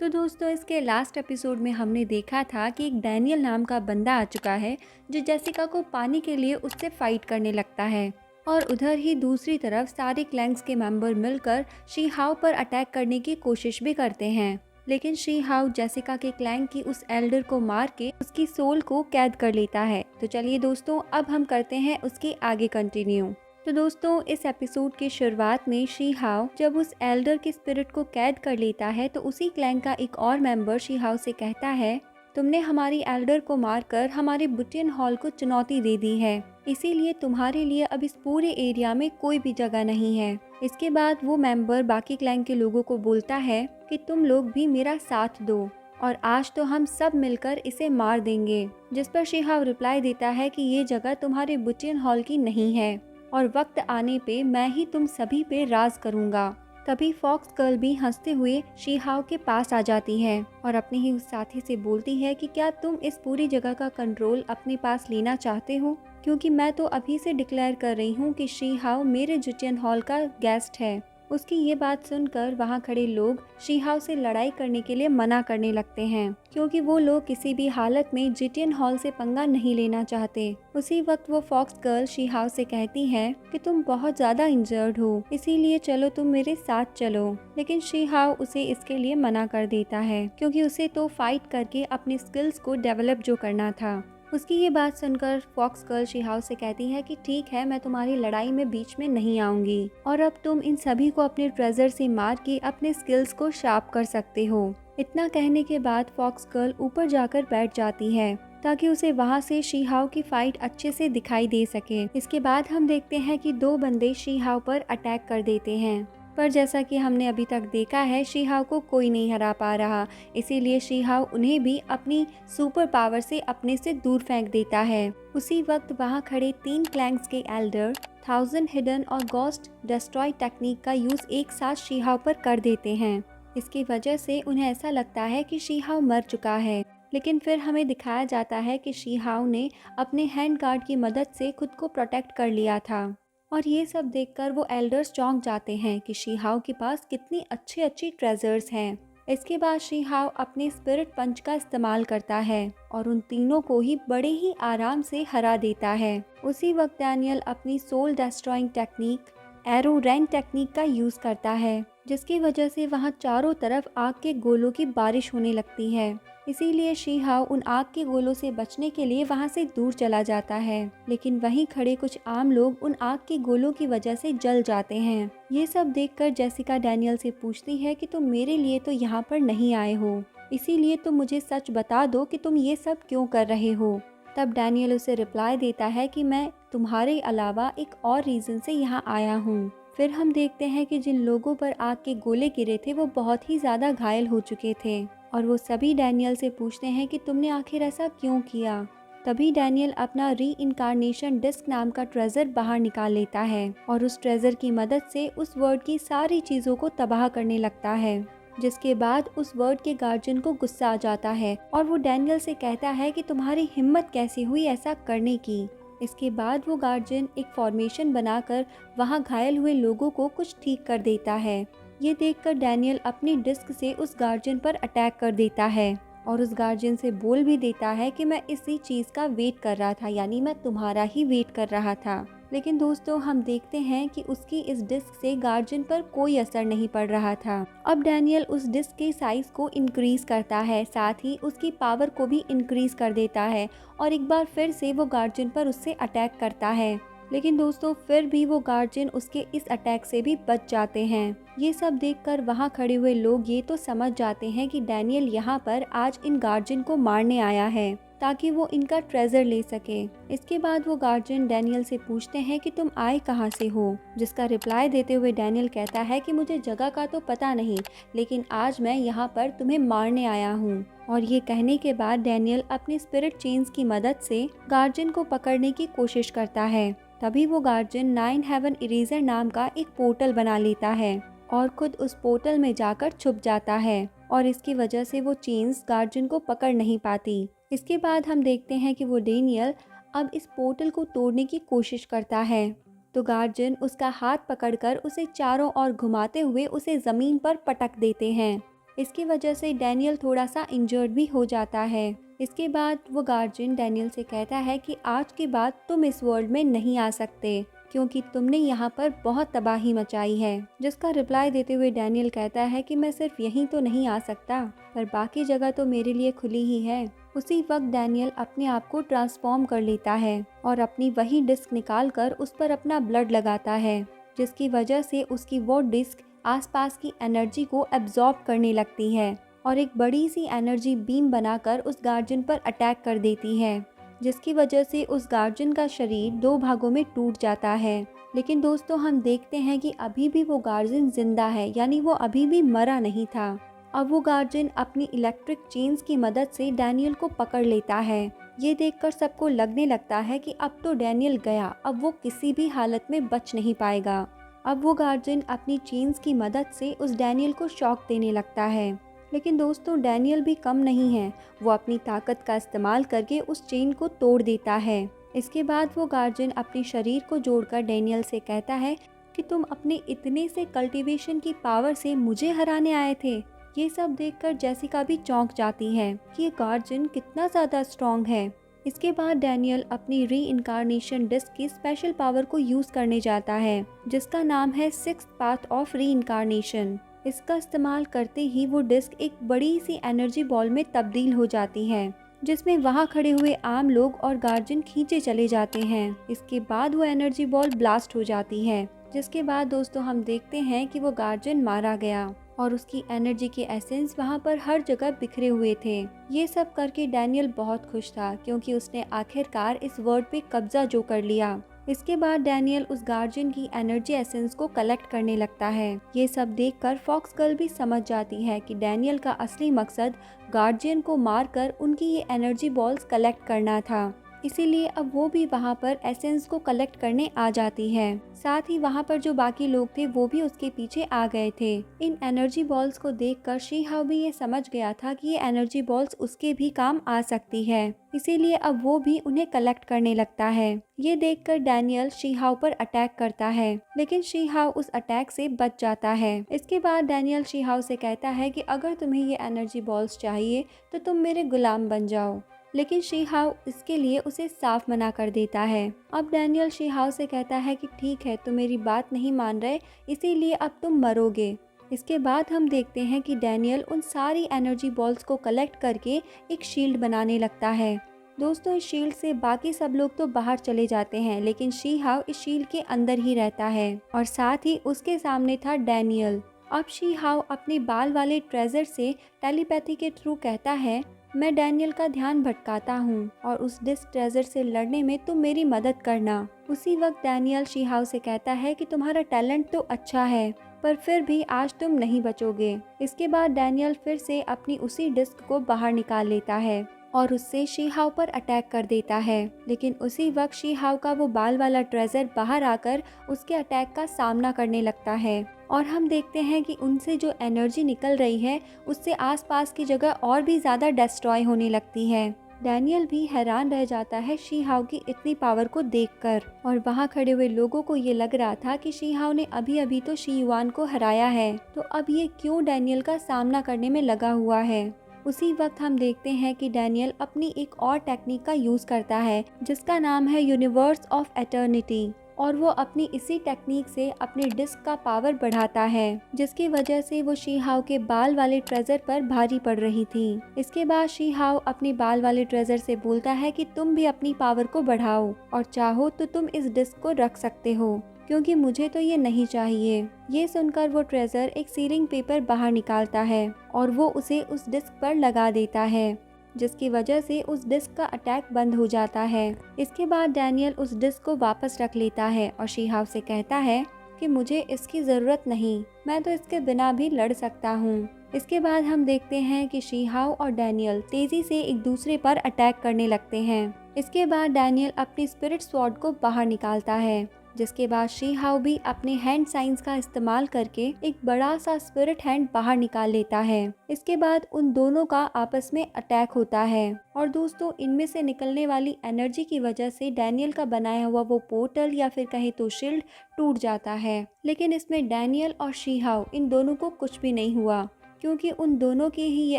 तो दोस्तों, इसके लास्ट एपिसोड में हमने देखा था कि एक डैनियल नाम का बंदा आ चुका है जो जेसिका को पाने के लिए उससे फाइट करने लगता है। और उधर ही दूसरी तरफ सारे क्लैंक्स के मेंबर मिलकर शी हाउ पर अटैक करने की कोशिश भी करते हैं। लेकिन शी हाउ जेसिका के क्लैंक की उस एल्डर को मार के उसकी सोल को कैद कर लेता है। तो चलिए दोस्तों, अब हम करते हैं उसके आगे कंटिन्यू। तो दोस्तों, इस एपिसोड की शुरुआत में शी हाउ जब उस एल्डर के स्पिरिट को कैद कर लेता है तो उसी क्लैन का एक और मेंबर शी हाउ से कहता है, तुमने हमारी एल्डर को मारकर हमारे बुटियन हॉल को चुनौती दे दी है, इसीलिए तुम्हारे लिए अब इस पूरे एरिया में कोई भी जगह नहीं है। इसके बाद वो मेंबर बाकी क्लैन के लोगों को बोलता है कि तुम लोग भी मेरा साथ दो और आज तो हम सब मिलकर इसे मार देंगे। जिस पर शी हाउ रिप्लाई देता है कि ये जगह तुम्हारे बुटियन हॉल की नहीं है और वक्त आने पे मैं ही तुम सभी पे राज करूंगा। तभी फॉक्स गर्ल भी हंसते हुए शी हाउ के पास आ जाती है और अपने ही उस साथी से बोलती है कि क्या तुम इस पूरी जगह का कंट्रोल अपने पास लेना चाहते हो, क्योंकि मैं तो अभी से डिक्लेयर कर रही हूँ कि शी हाउ मेरे जुटियन हॉल का गेस्ट है। उसकी ये बात सुनकर वहाँ खड़े लोग शी हाउ से लड़ाई करने के लिए मना करने लगते हैं, क्योंकि वो लोग किसी भी हालत में जिटियन हॉल से पंगा नहीं लेना चाहते। उसी वक्त वो फॉक्स गर्ल शी हाउ से कहती है कि तुम बहुत ज्यादा इंजर्ड हो, इसीलिए चलो तुम मेरे साथ चलो। लेकिन शी हाउ उसे इसके लिए मना कर देता है, क्योंकि उसे तो फाइट करके अपने स्किल्स को डेवलप जो करना था। उसकी ये बात सुनकर फॉक्स गर्ल शी हाउ से कहती है कि ठीक है, मैं तुम्हारी लड़ाई में बीच में नहीं आऊंगी और अब तुम इन सभी को अपने ट्रेजर से मार के अपने स्किल्स को शार्प कर सकते हो। इतना कहने के बाद फॉक्स गर्ल ऊपर जाकर बैठ जाती है ताकि उसे वहां से शी हाउ की फाइट अच्छे से दिखाई दे सके। इसके बाद हम देखते हैं कि दो बंदे शी हाउ पर अटैक कर देते हैं, पर जैसा कि हमने अभी तक देखा है शी हाउ को कोई नहीं हरा पा रहा, इसीलिए शी हाउ उन्हें भी अपनी सुपर पावर से अपने से दूर फेंक देता है। उसी वक्त वहां खड़े 3 क्लैंक्स के एल्डर 1000 हिडन और गोस्ट डिस्ट्रॉय टेक्निक का यूज एक साथ शी हाउ पर कर देते हैं। इसकी वजह से उन्हें ऐसा लगता है कि शी हाउ मर चुका है, लेकिन फिर हमें दिखाया जाता है कि शी हाउ ने अपने हैंड गार्ड की मदद से खुद को प्रोटेक्ट कर लिया था। और ये सब देखकर वो एल्डर्स चौंक जाते हैं कि शी हाउ के पास कितनी अच्छी अच्छी ट्रेजर्स हैं। इसके बाद शी हाउ अपने स्पिरिट पंच का इस्तेमाल करता है और उन तीनों को ही बड़े ही आराम से हरा देता है। उसी वक्त डैनियल अपनी सोल डिस्ट्रॉइंग टेक्निक एरो रैन टेक्निक का यूज करता है, जिसकी वजह से वहाँ चारों तरफ आग के गोलों की बारिश होने लगती है। इसीलिए शी हाउ उन आग के गोलों से बचने के लिए वहां से दूर चला जाता है, लेकिन वहीं खड़े कुछ आम लोग उन आग के गोलों की वजह से जल जाते हैं। ये सब देखकर जेसिका डैनियल से पूछती है कि तुम मेरे लिए तो यहाँ पर नहीं आए हो, इसीलिए तुम मुझे सच बता दो कि तुम ये सब क्यों कर रहे हो। तब डैनियल उसे रिप्लाई देता है कि मैं तुम्हारे अलावा एक और रीजन से यहाँ आया हूँ। फिर हम देखते हैं कि जिन लोगों पर आग के गोले गिरे थे वो बहुत ही ज्यादा घायल हो चुके थे और वो सभी डैनियल से पूछते हैं कि तुमने आखिर ऐसा क्यों किया। तभी डैनियल अपना री इनकारनेशन डिस्क नाम का ट्रेजर बाहर निकाल लेता है और उस ट्रेजर की मदद से उस वर्ड की सारी चीजों को तबाह करने लगता है, जिसके बाद उस वर्ड के गार्जियन को गुस्सा आ जाता है और वो डैनियल से कहता है कि तुम्हारी हिम्मत कैसी हुई ऐसा करने की। इसके बाद वो गार्जियन एक फॉर्मेशन बनाकर वहाँ घायल हुए लोगों को कुछ ठीक कर देता है। ये देखकर डैनियल अपनी डिस्क से उस गार्जियन पर अटैक कर देता है और उस गार्जियन से बोल भी देता है कि मैं इसी चीज का वेट कर रहा था, यानी मैं तुम्हारा ही वेट कर रहा था। लेकिन दोस्तों, हम देखते हैं कि उसकी इस डिस्क से गार्जियन पर कोई असर नहीं पड़ रहा था। अब डैनियल उस डिस्क के साइज को इंक्रीज करता है, साथ ही उसकी पावर को भी इंक्रीज कर देता है और एक बार फिर से वो गार्जियन पर उससे अटैक करता है। लेकिन दोस्तों, फिर भी वो गार्जियन उसके इस अटैक से भी बच जाते हैं। ये सब देखकर वहाँ खड़े हुए लोग ये तो समझ जाते हैं कि डैनियल यहाँ पर आज इन गार्जियन को मारने आया है ताकि वो इनका ट्रेजर ले सके। इसके बाद वो गार्जियन डैनियल से पूछते हैं कि तुम आए कहाँ से हो, जिसका रिप्लाई देते हुए डैनियल कहता है कि मुझे जगह का तो पता नहीं, लेकिन आज मैं यहाँ पर तुम्हें मारने आया हूँ। और ये कहने के बाद डैनियल अपने स्पिरिट चेन्स की मदद से गार्जियन को पकड़ने की कोशिश करता है। तभी वो गार्जियन 9 हेवन इरेजर नाम का एक पोर्टल बना लेता है और खुद उस पोर्टल में जाकर छुप जाता है और इसकी वजह से वो चेन्स गार्जियन को पकड़ नहीं पाती। इसके बाद हम देखते हैं कि वो डैनियल अब इस पोर्टल को तोड़ने की कोशिश करता है, तो गार्जियन उसका हाथ पकड़कर उसे चारों ओर घुमाते हुए उसे जमीन पर पटक देते हैं। इसकी वजह से डैनियल थोड़ा सा इंजर्ड भी हो जाता है। इसके बाद वो गार्जियन डैनियल से कहता है कि आज के बाद तुम इस वर्ल्ड में नहीं आ सकते क्योंकि तुमने यहाँ पर बहुत तबाही मचाई है। जिसका रिप्लाई देते हुए डैनियल कहता है कि मैं सिर्फ यहीं तो नहीं आ सकता, पर बाकी जगह तो मेरे लिए खुली ही है। उसी वक्त डैनियल अपने आप को ट्रांसफॉर्म कर लेता है और अपनी वही डिस्क निकाल कर उस पर अपना ब्लड लगाता है, जिसकी वजह से उसकी वो डिस्क आसपास की एनर्जी को एब्जॉर्ब करने लगती है और एक बड़ी सी एनर्जी बीम बनाकर उस गार्जियन पर अटैक कर देती है, जिसकी वजह से उस गार्जियन का शरीर 2 भागों में टूट जाता है। लेकिन दोस्तों हम देखते हैं कि अभी भी वो गार्जियन जिंदा है, यानी वो अभी भी मरा नहीं था। अब वो गार्जियन अपनी इलेक्ट्रिक चेन्स की मदद से डैनियल को पकड़ लेता है। ये देखकर सबको लगने लगता है कि अब तो डैनियल गया, अब वो किसी भी हालत में बच नहीं पाएगा। अब वो गार्जियन अपनी चेन्स की मदद से उस डैनियल को शॉक देने लगता है। लेकिन दोस्तों डैनियल भी कम नहीं है, वो अपनी ताकत का इस्तेमाल करके उस चेन को तोड़ देता है। इसके बाद वो गार्जियन अपने शरीर को जोड़कर डैनियल से कहता है कि तुम अपने इतने से कल्टीवेशन की पावर से मुझे हराने आए थे। ये सब देखकर जेसिका भी चौंक जाती है कि ये गार्जियन कितना ज़्यादा स्ट्रॉन्ग है। इसके बाद डैनियल अपनी री इनकारनेशन डिस्क की स्पेशल पावर को यूज़ करने जाता है, जिसका नाम है 6th पाथ ऑफ री इनकारनेशन। इसका इस्तेमाल करते ही वो डिस्क एक बड़ी सी एनर्जी बॉल में तब्दील हो जाती है, जिसमें वहाँ खड़े हुए आम लोग और गार्जियन खींचे चले जाते हैं। इसके बाद वो एनर्जी बॉल ब्लास्ट हो जाती है, जिसके बाद दोस्तों हम देखते हैं कि वो गार्जियन मारा गया और उसकी एनर्जी के एसेंस वहाँ पर हर जगह बिखरे हुए थे। ये सब करके डैनियल बहुत खुश था क्योंकि उसने आखिरकार इस वर्ल्ड पे कब्जा जो कर लिया। इसके बाद डैनियल उस गार्जियन की एनर्जी एसेंस को कलेक्ट करने लगता है। ये सब देखकर फॉक्स गर्ल भी समझ जाती है कि डैनियल का असली मकसद गार्जियन को मारकर उनकी ये एनर्जी बॉल्स कलेक्ट करना था। इसीलिए अब वो भी वहाँ पर एसेंस को कलेक्ट करने आ जाती है। साथ ही वहाँ पर जो बाकी लोग थे वो भी उसके पीछे आ गए थे। इन एनर्जी बॉल्स को देखकर शी हाउ भी ये समझ गया था कि ये एनर्जी बॉल्स उसके भी काम आ सकती है, इसीलिए अब वो भी उन्हें कलेक्ट करने लगता है। ये देखकर डैनियल शी हाउ पर अटैक करता है, लेकिन शी हाउ उस अटैक से बच जाता है। इसके बाद डैनियल शी हाउ से कहता है कि अगर तुम्हें ये एनर्जी बॉल्स चाहिए तो तुम मेरे गुलाम बन जाओ, लेकिन शी हाउ इसके लिए उसे साफ मना कर देता है। अब डैनियल शी हाउ से कहता है कि ठीक है, तुम मेरी बात नहीं मान रहे, इसीलिए अब तुम मरोगे। इसके बाद हम देखते हैं कि डैनियल उन सारी एनर्जी बॉल्स को कलेक्ट करके एक शील्ड बनाने लगता है। दोस्तों इस शील्ड से बाकी सब लोग तो बाहर चले जाते हैं, लेकिन शी हाउ इस शील्ड के अंदर ही रहता है और साथ ही उसके सामने था डैनियल। अब शी हाउ अपने बाल वाले ट्रेजर से टेलीपैथी के थ्रू कहता है, मैं डैनियल का ध्यान भटकाता हूँ और उस डिस्क ट्रेजर से लड़ने में तुम मेरी मदद करना। उसी वक्त डैनियल शी हाउ से कहता है कि तुम्हारा टैलेंट तो अच्छा है, पर फिर भी आज तुम नहीं बचोगे। इसके बाद डैनियल फिर से अपनी उसी डिस्क को बाहर निकाल लेता है और उससे शी हाउ पर अटैक कर देता है, लेकिन उसी वक्त शी हाउ का वो बाल वाला ट्रेजर बाहर आकर उसके अटैक का सामना करने लगता है और हम देखते हैं कि उनसे जो एनर्जी निकल रही है उससे आसपास की जगह और भी ज़्यादा डिस्ट्रॉय होने लगती है। डैनियल भी हैरान रह जाता है शी हाउ की इतनी पावर को देखकर, और वहाँ खड़े हुए लोगों को ये लग रहा था कि शी हाउ ने अभी अभी तो शी युआन को हराया है, तो अब ये क्यों डैनियल का सामना करने में लगा हुआ है। उसी वक्त हम देखते हैं कि डैनियल अपनी एक और टेक्निक का यूज़ करता है जिसका नाम है यूनिवर्स ऑफ एटर्निटी, और वो अपनी इसी टेक्निक से अपने डिस्क का पावर बढ़ाता है, जिसकी वजह से वो शी हाउ के बाल वाले ट्रेजर पर भारी पड़ रही थी। इसके बाद शी हाउ अपने बाल वाले ट्रेजर से बोलता है कि तुम भी अपनी पावर को बढ़ाओ और चाहो तो तुम इस डिस्क को रख सकते हो, क्योंकि मुझे तो ये नहीं चाहिए। ये सुनकर वो ट्रेजर एक सीलिंग पेपर बाहर निकालता है और वो उसे उस डिस्क पर लगा देता है, जिसकी वजह से उस डिस्क का अटैक बंद हो जाता है। इसके बाद डैनियल उस डिस्क को वापस रख लेता है और शी हाउ से कहता है कि मुझे इसकी ज़रूरत नहीं, मैं तो इसके बिना भी लड़ सकता हूँ। इसके बाद हम देखते हैं कि शी हाउ और डैनियल तेज़ी से एक दूसरे पर अटैक करने लगते हैं। इसके बाद डैनियल अपनी स्पिरिट स्वॉर्ड को बाहर निकालता है, जिसके बाद शी हाउ भी अपने हैंड साइंस का इस्तेमाल करके एक बड़ा सा स्पिरिट हैंड बाहर निकाल लेता है। इसके बाद उन दोनों का आपस में अटैक होता है और दोस्तों इनमें से निकलने वाली एनर्जी की वजह से डैनियल का बनाया हुआ वो पोर्टल या फिर कहे तो शील्ड टूट जाता है, लेकिन इसमें डैनियल और शी हाउ इन दोनों को कुछ भी नहीं हुआ। क्योंकि उन दोनों के ही ये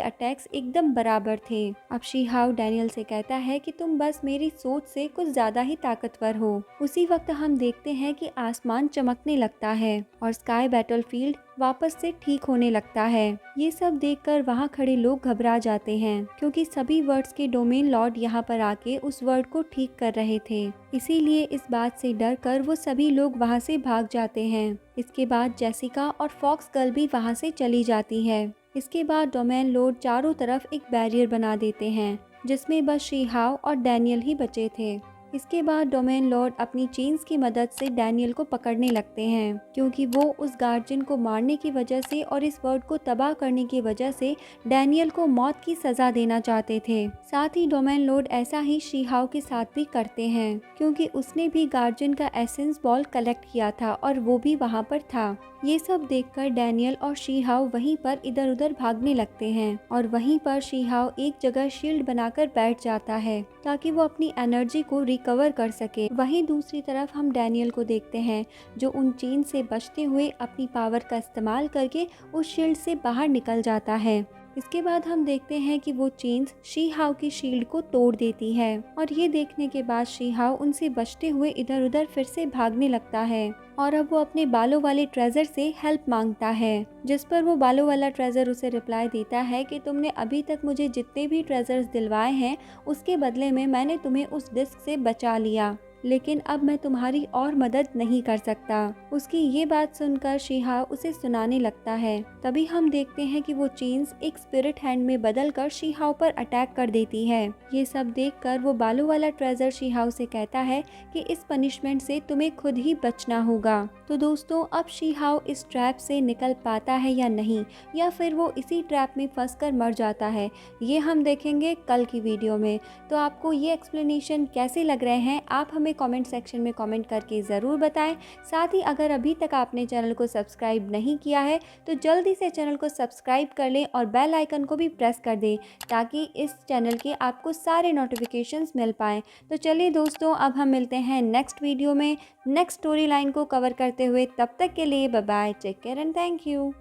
अटैक्स एकदम बराबर थे। अब शी-हाओ डैनियल से कहता है कि तुम बस मेरी सोच से कुछ ज़्यादा ही ताकतवर हो। उसी वक्त हम देखते हैं कि आसमान चमकने लगता है और स्काई बैटलफील्ड वापस से ठीक होने लगता है। ये सब देखकर वहाँ खड़े लोग घबरा जाते हैं, क्योंकि सभी वर्ड्स के डोमेन लॉर्ड यहाँ पर आके उस वर्ड को ठीक कर रहे थे। इसीलिए इस बात से डर कर वो सभी लोग वहाँ से भाग जाते हैं। इसके बाद जेसिका और फॉक्स गर्ल भी वहाँ से चली जाती है। इसके बाद डोमेन लॉर्ड चारों तरफ एक बैरियर बना देते हैं, जिसमें बस शी-हाओ और डैनियल ही बचे थे। इसके बाद डोमेन लॉर्ड अपनी चेन्स की मदद से डैनियल को पकड़ने लगते हैं, क्योंकि वो उस गार्जियन को मारने की वजह से और इस वर्ल्ड को तबाह करने की वजह से डैनियल को मौत की सजा देना चाहते थे। साथ ही डोमेन लॉर्ड ऐसा ही शी-हाओ के साथ भी करते हैं, क्योंकि उसने भी गार्जियन का एसेंस बॉल कलेक्ट किया था और वो भी वहाँ पर था। ये सब देखकर डैनियल और शी-हाओ वहीं पर इधर उधर भागने लगते हैं और वहीं पर शी-हाओ एक जगह शील्ड बनाकर बैठ जाता है, ताकि वो अपनी एनर्जी को रिकवर कर सके। वहीं दूसरी तरफ हम डैनियल को देखते हैं, जो उन चेन से बचते हुए अपनी पावर का इस्तेमाल करके उस शील्ड से बाहर निकल जाता है। इसके बाद हम देखते हैं कि वो चेन्स शी-हाओ की शील्ड को तोड़ देती है और ये देखने के बाद शी-हाओ उनसे बचते हुए इधर उधर फिर से भागने लगता है और अब वो अपने बालों वाले ट्रेजर से हेल्प मांगता है, जिस पर वो बालों वाला ट्रेजर उसे रिप्लाई देता है कि तुमने अभी तक मुझे जितने भी ट्रेजर्स दिलवाए हैं, उसके बदले में मैंने तुम्हें उस डिस्क से बचा लिया, लेकिन अब मैं तुम्हारी और मदद नहीं कर सकता। उसकी ये बात सुनकर शी-हाओ उसे सुनाने लगता है। तभी हम देखते हैं कि वो चेन्स एक स्पिरिट हैंड में बदलकर शी-हाओ पर अटैक कर देती है। ये सब देखकर वो बालों वाला ट्रेजर शी-हाओ से कहता है कि इस पनिशमेंट से तुम्हें खुद ही बचना होगा। तो दोस्तों, अब शी-हाओ इस ट्रैप से निकल पाता है या नहीं, या फिर वो इसी ट्रैप में फंसकर मर जाता है, ये हम देखेंगे कल की वीडियो में। तो आपको ये एक्सप्लेनेशन कैसे लग रहे हैं, आप हमें कमेंट सेक्शन में कमेंट करके ज़रूर बताएं। साथ ही अगर अभी तक आपने चैनल को सब्सक्राइब नहीं किया है तो जल्दी से चैनल को सब्सक्राइब कर लें और बेल आइकन को भी प्रेस कर दें, ताकि इस चैनल के आपको सारे नोटिफिकेशंस मिल पाएँ। तो चलिए दोस्तों, अब हम मिलते हैं नेक्स्ट वीडियो में नेक्स्ट स्टोरी लाइन को कवर करते हुए। तब तक के लिए bye bye, take care and thank you.